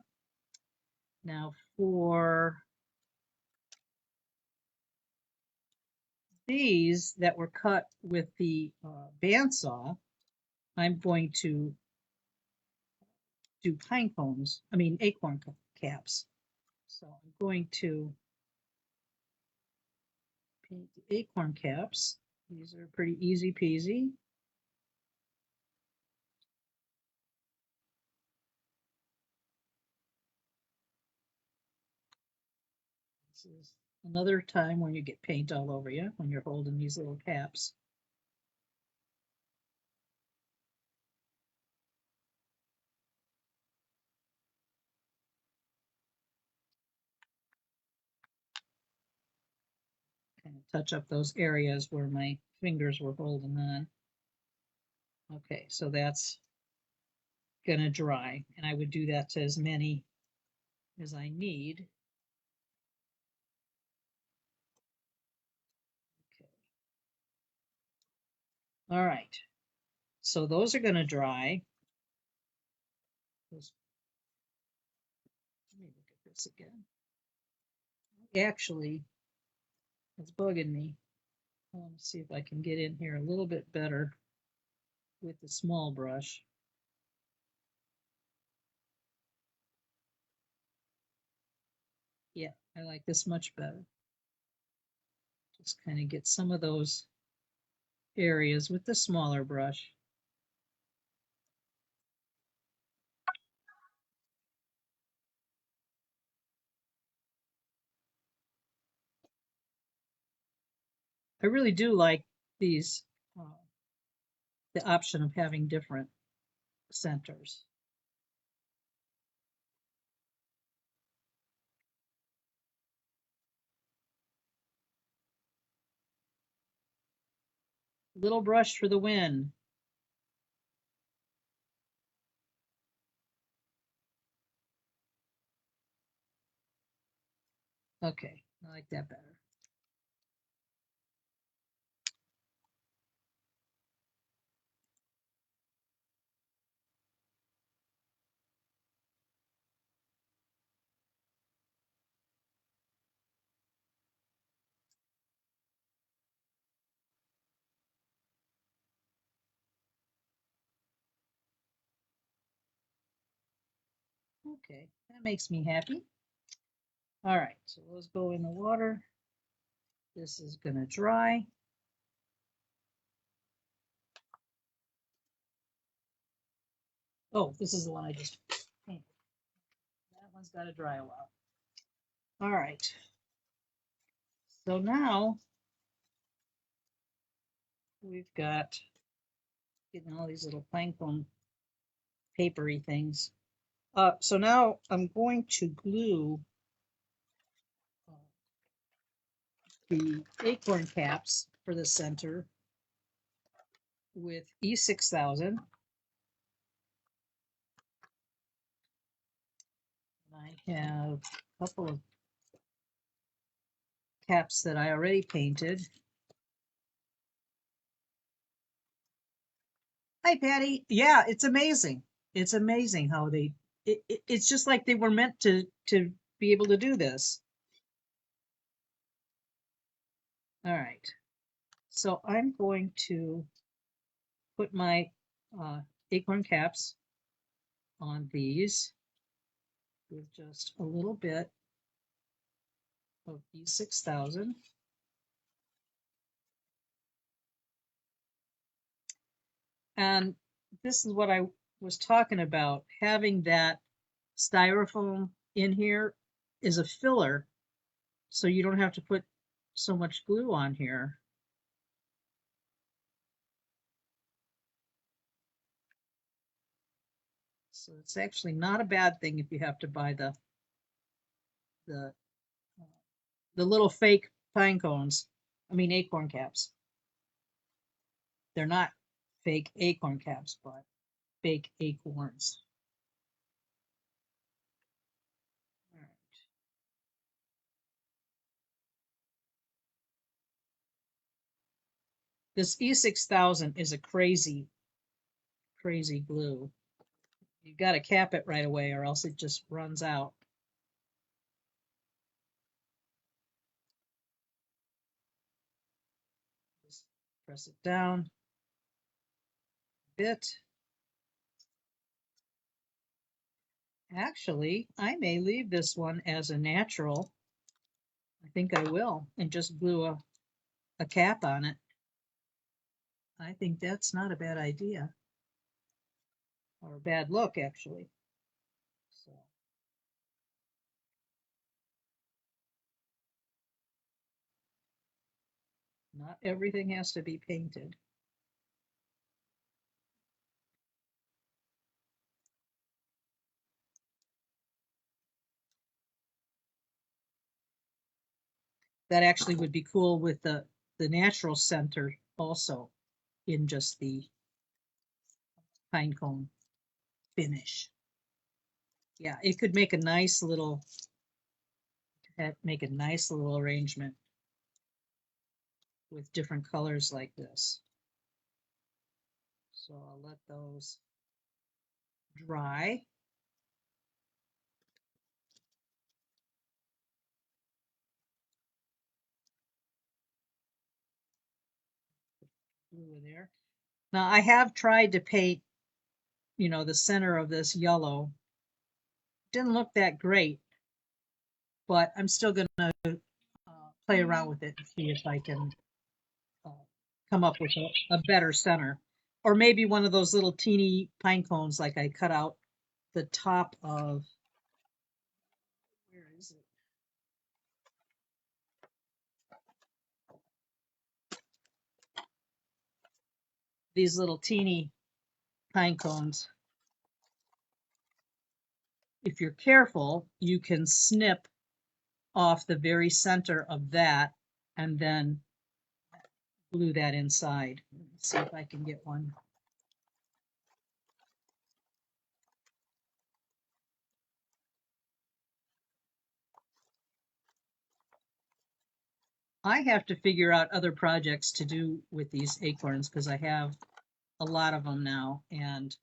Now for these that were cut with the bandsaw, I'm going to do pine cones, I mean acorn caps. So I'm going to paint the acorn caps. These are pretty easy peasy. This is another time when you get paint all over you when you're holding these little caps. Kind of touch up those areas where my fingers were holding on. Okay, so that's gonna dry, and I would do that to as many as I need. Okay. All right, so those are gonna dry. Let me look at this again. Actually, it's bugging me. Let me see if I can get in here a little bit better with the small brush. Yeah, I like this much better. Just kind of get some of those areas with the smaller brush. I really do like these, the option of having different centers. Little brush for the win. Okay, I like that better. Okay, that makes me happy. All right, so those go in the water. This is gonna dry. Oh, this is the one I just painted. That one's got to dry a while. All right. So now we've got getting all these little pinecone papery things. So now I'm going to glue the acorn caps for the center with E6000. I have a couple of caps that I already painted. Hi, Patty. Yeah, it's amazing. It's amazing how it's just like they were meant to be able to do this. All right. So I'm going to put my acorn caps on these with just a little bit of E6000. And this is what I was talking about, having that styrofoam in here. is a filler, so you don't have to put so much glue on here. So it's actually not a bad thing if you have to buy the the little fake pine cones. I mean acorn caps. They're not fake acorn caps, but fake acorns. All right. This E6000 is a crazy, crazy glue. You've got to cap it right away or else it just runs out. Just press it down a bit. Actually, I may leave this one as a natural. I think I will, and just glue a cap on it. I think that's not a bad idea, or a bad look, actually. So, not everything has to be painted. That actually would be cool with the natural center also in just the pinecone finish. Yeah, it could make a nice little arrangement with different colors like this. So I'll let those dry. Glue there. Now I have tried to paint, the center of this yellow. Didn't look that great, but I'm still going to play around with it and see if I can uh, come up with a better center. Or maybe one of those little teeny pine cones like I cut out the top of, where is it? These little teeny pine cones. If you're careful, you can snip off the very center of that and then glue that inside. Let's see if I can get one. I have to figure out other projects to do with these acorns because I have a lot of them now and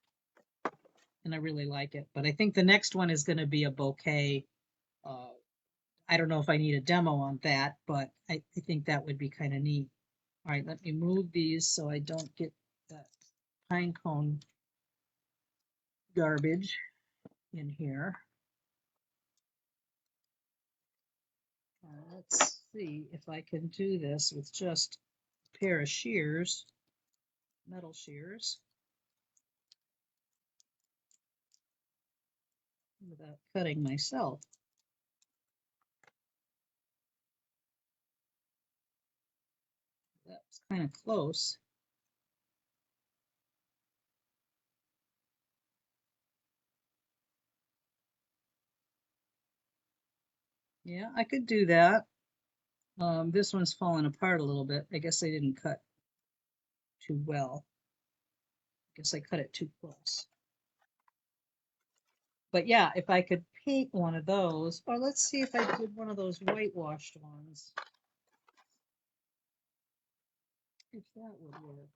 I really like it. But I think the next one is going to be a bouquet. I don't know if I need a demo on that, but I think that would be kind of neat. All right, let me move these so I don't get that pine cone garbage in here. Let's see if I can do this with just a pair of shears, metal shears, without cutting myself. That's kind of close. Yeah, I could do that. This one's falling apart a little bit. I guess I didn't cut too well. I guess I cut it too close. But yeah, if I could paint one of those, or let's see if I did one of those whitewashed ones. If that would work.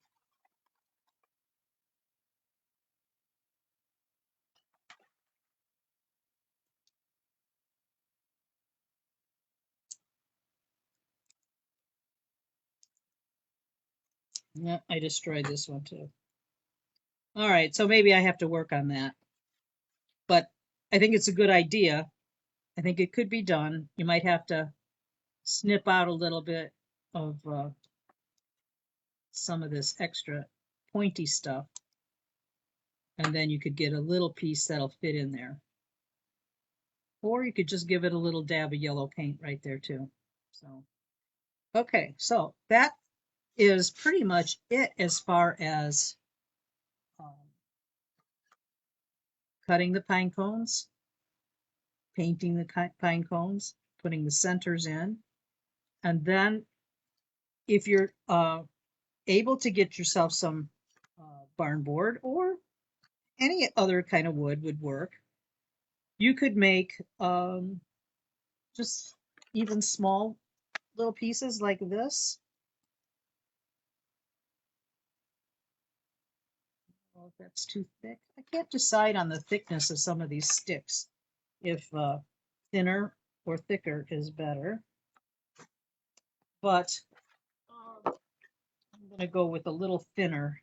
Yeah, I destroyed this one too. All right, so maybe I have to work on that. But I think it's a good idea. I think it could be done. You might have to snip out a little bit of some of this extra pointy stuff, and then you could get a little piece that'll fit in there. or you could just give it a little dab of yellow paint right there too. So, okay, so that is pretty much it as far as um, cutting the pine cones, painting the pine cones, putting the centers in, and then if you're able to get yourself some barn board or any other kind of wood would work, you could make just even small little pieces like this. Well, if that's too thick, I can't decide on the thickness of some of these sticks, if thinner or thicker is better. But I'm going to go with a little thinner.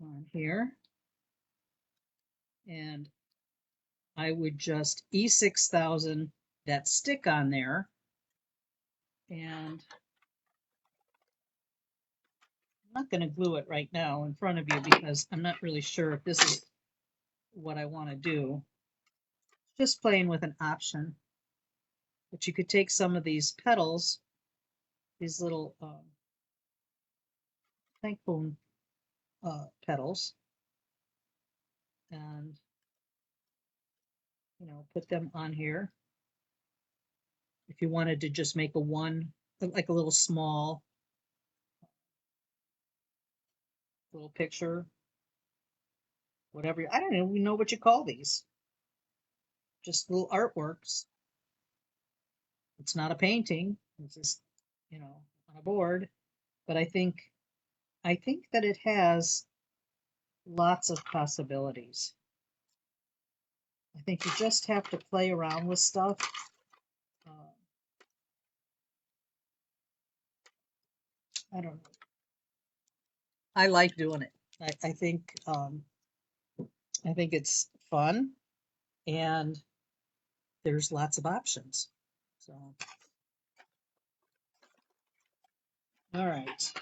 On here. And I would just E6000 that stick on there. And I'm not going to glue it right now in front of you because I'm not really sure if this is what I want to do. Just playing with an option. But you could take some of these petals, these little Pinecone petals, and put them on here. If you wanted to just make a one, like a little small little picture, whatever. I don't even know what you call these. Just little artworks. It's not a painting. It's just, on a board. But I think that it has lots of possibilities. I think you just have to play around with stuff. I don't know. I like doing it. I think it's fun, and there's lots of options. So, all right.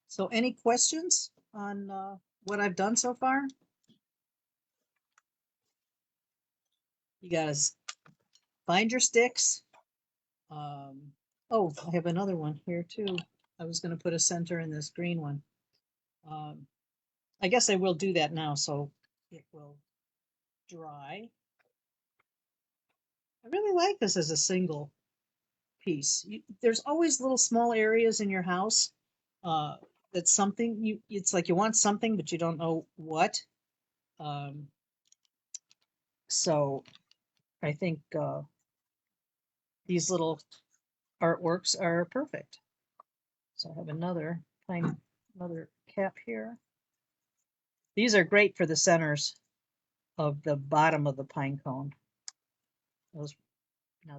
So, any questions on what I've done so far? You guys find your sticks. Oh, I have another one here too. I was going to put a center in this green one. Um, I guess I will do that now so it will dry. I really like this as a single piece. There's always little small areas in your house uh, that's something it's like you want something but you don't know what. Um, so I think these little artworks are perfect. So I have another cap here. These are great for the centers of the bottom of the pine cone. Now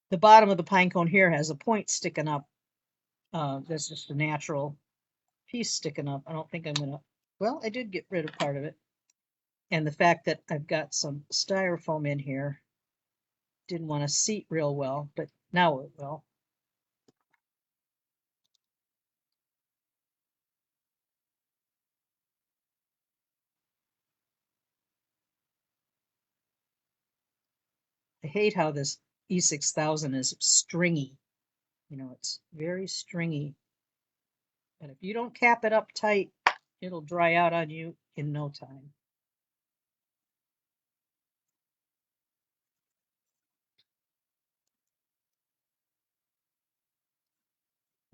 the bottom of the pine cone here has a point sticking up. That's just a natural piece sticking up. I don't think I'm gonna, well, I did get rid of part of it. And the fact that I've got some styrofoam in here, didn't want to seat real well, but now it will. I hate how this E6000 is stringy. It's very stringy. And if you don't cap it up tight, it'll dry out on you in no time.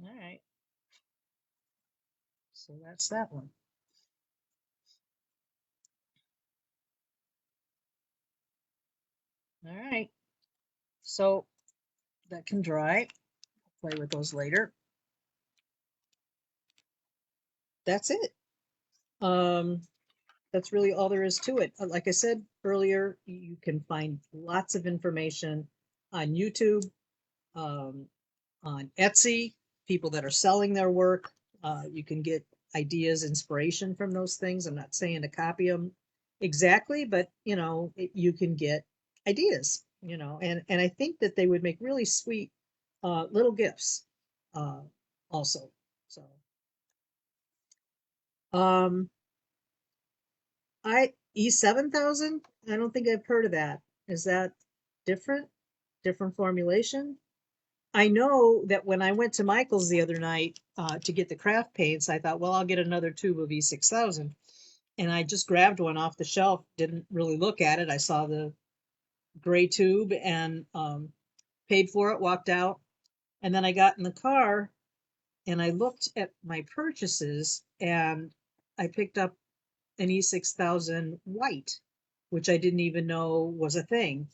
All right. So that's that one. All right. So that can dry. Play with those later. That's it. That's really all there is to it. Like I said earlier, you can find lots of information on YouTube, um, on Etsy, people that are selling their work. You can get ideas, inspiration from those things. I'm not saying to copy them exactly, but you can get ideas, and I think that they would make really sweet little gifts also. So Um, I E7000. I don't think I've heard of that. Is that different? Different formulation? I know that when I went to Michael's the other night to get the craft paints, I thought, well, I'll get another tube of E6000. And I just grabbed one off the shelf, didn't really look at it. I saw the gray tube and paid for it, walked out. And then I got in the car and I looked at my purchases and I picked up an E6000 white, which I didn't even know was a thing.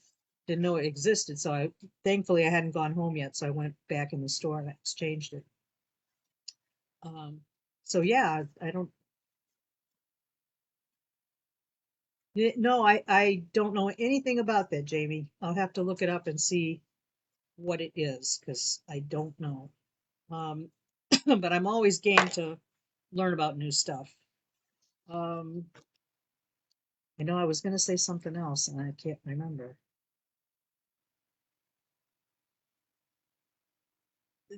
Didn't know it existed. So I thankfully I hadn't gone home yet, so I went back in the store and exchanged it. Um, so yeah, I don't no, I don't know anything about that, Jamie. I'll have to look it up and see what it is because I don't know. Um, but I'm always game to learn about new stuff. Um, I know I was going to say something else and I can't remember.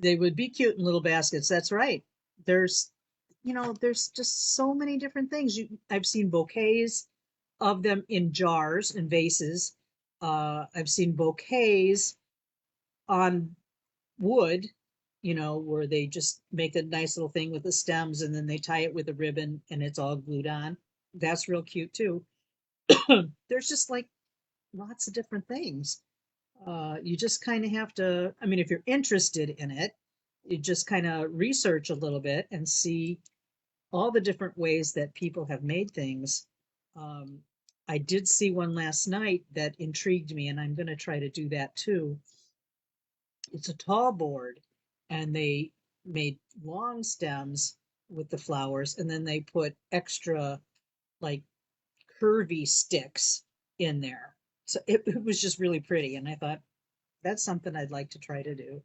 They would be cute in little baskets. That's right. There's, there's just so many different things. I've seen bouquets of them in jars and vases. I've seen bouquets on wood, where they just make a nice little thing with the stems and then they tie it with a ribbon and it's all glued on. That's real cute too. There's just like lots of different things. You just kind of have to, I mean, if you're interested in it, you just kind of research a little bit and see all the different ways that people have made things. Um, I did see one last night that intrigued me, and I'm going to try to do that too. It's a tall board, and they made long stems with the flowers, and then they put extra, like, curvy sticks in there. So it was just really pretty, and I thought that's something I'd like to try to do.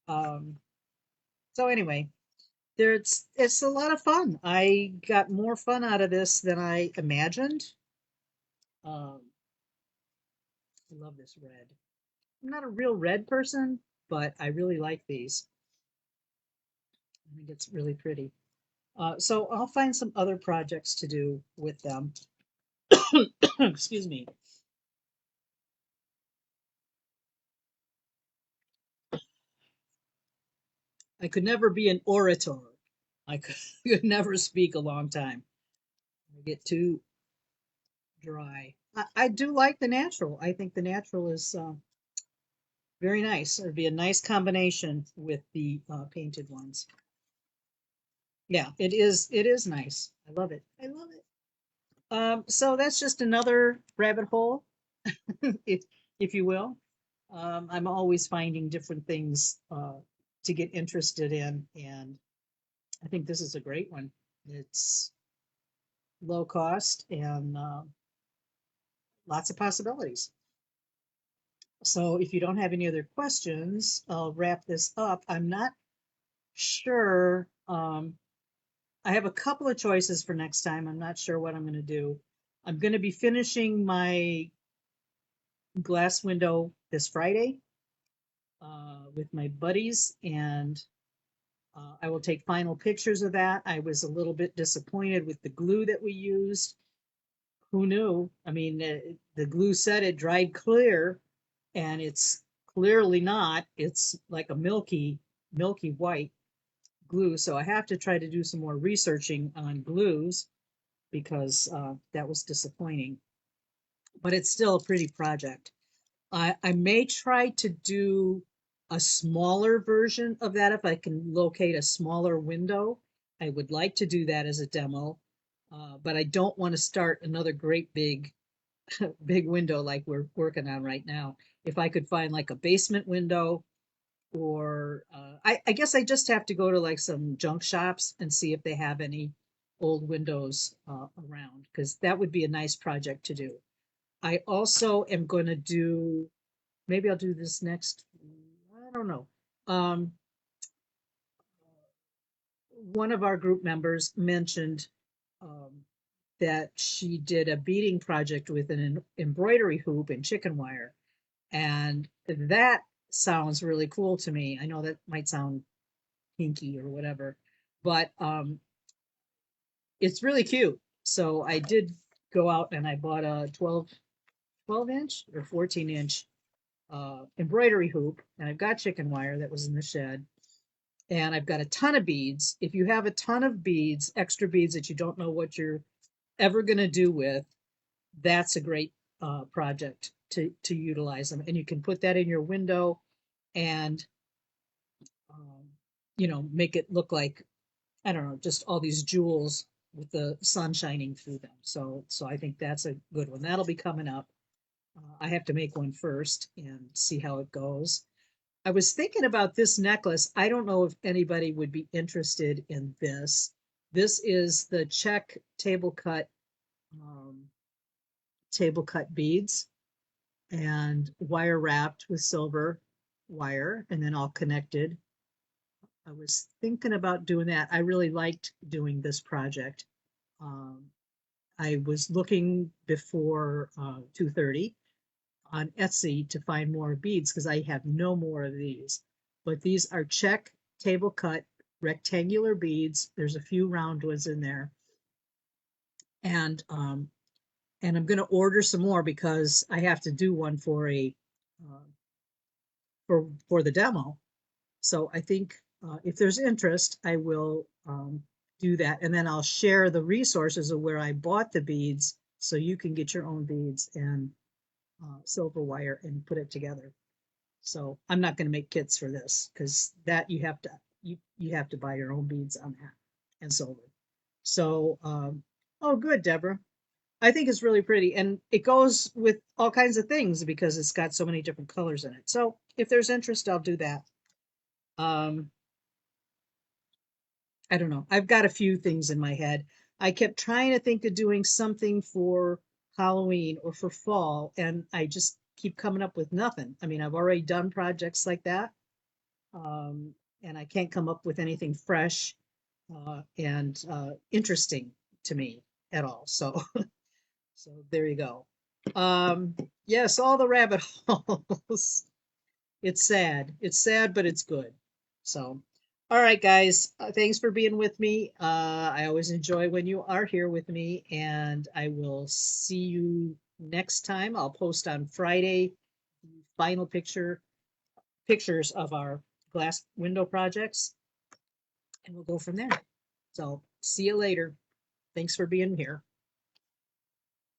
Um, so anyway, it's a lot of fun. I got more fun out of this than I imagined. Um, I love this red. I'm not a real red person, but I really like these. I think it's really pretty. So I'll find some other projects to do with them. Excuse me. I could never be an orator. I could, could never speak a long time. I get too dry. I do like the natural. I think the natural is very nice. It'd be a nice combination with the painted ones. Yeah, it is. It is nice. I love it. I love it. So that's just another rabbit hole, if you will. I'm always finding different things to get interested in, and I think this is a great one. It's low cost and lots of possibilities. So if you don't have any other questions, I'll wrap this up. I'm not sure. I have a couple of choices for next time. I'm not sure what I'm going to do. I'm going to be finishing my glass window this Friday with my buddies, and I will take final pictures of that. I was a little bit disappointed with the glue that we used. Who knew? I mean, the glue said it dried clear, and it's clearly not. It's like a milky white glue. So I have to try to do some more researching on glues because that was disappointing. But it's still a pretty project. I may try to do a smaller version of that if I can locate a smaller window. I would like to do that as a demo, but I don't want to start another great big window like we're working on right now. If I could find like a basement window, or I guess I just have to go to like some junk shops and see if they have any old windows around, because that would be a nice project to do. I also am going to do, maybe I'll do this next, I don't know. Um, one of our group members mentioned um, that she did a beading project with an embroidery hoop and chicken wire. And that sounds really cool to me. I know that might sound hinky or whatever, but it's really cute. So I did go out and I bought a 12 inch or 14-inch embroidery hoop, and I've got chicken wire that was in the shed, and I've got a ton of beads. If you have a ton of beads, extra beads that you don't know what you're ever going to do with, that's a great project to utilize them. And you can put that in your window and um, make it look like, I don't know, just all these jewels with the sun shining through them. So I think that's a good one. That'll be coming up. I have to make one first and see how it goes. I was thinking about this necklace. I don't know if anybody would be interested in this. This is the Czech um, table cut beads and wire wrapped with silver wire and then all connected. I was thinking about doing that. I really liked doing this project. Um, I was looking before 2:30 on Etsy to find more beads because I have no more of these. But these are Czech table cut rectangular beads. There's a few round ones in there, and um, and I'm going to order some more because I have to do one for a uh, for the demo. So I think if there's interest, I will do that, and then I'll share the resources of where I bought the beads, so you can get your own beads and silver wire and put it together. So I'm not going to make kits for this because that you have to buy your own beads on that and silver. So oh good, Deborah. I think it's really pretty and it goes with all kinds of things because it's got so many different colors in it. So if there's interest, I'll do that. Um, I don't know. I've got a few things in my head. I kept trying to think of doing something for Halloween or for fall, and I just keep coming up with nothing. I mean, I've already done projects like that, um, and I can't come up with anything fresh and interesting to me at all. So, so there you go. Um, yes, all the rabbit holes. It's sad. It's sad, but it's good. So, all right, guys. Thanks for being with me. I always enjoy when you are here with me, and I will see you next time. I'll post on Friday the final pictures of our glass window projects, and we'll go from there. So, see you later. Thanks for being here.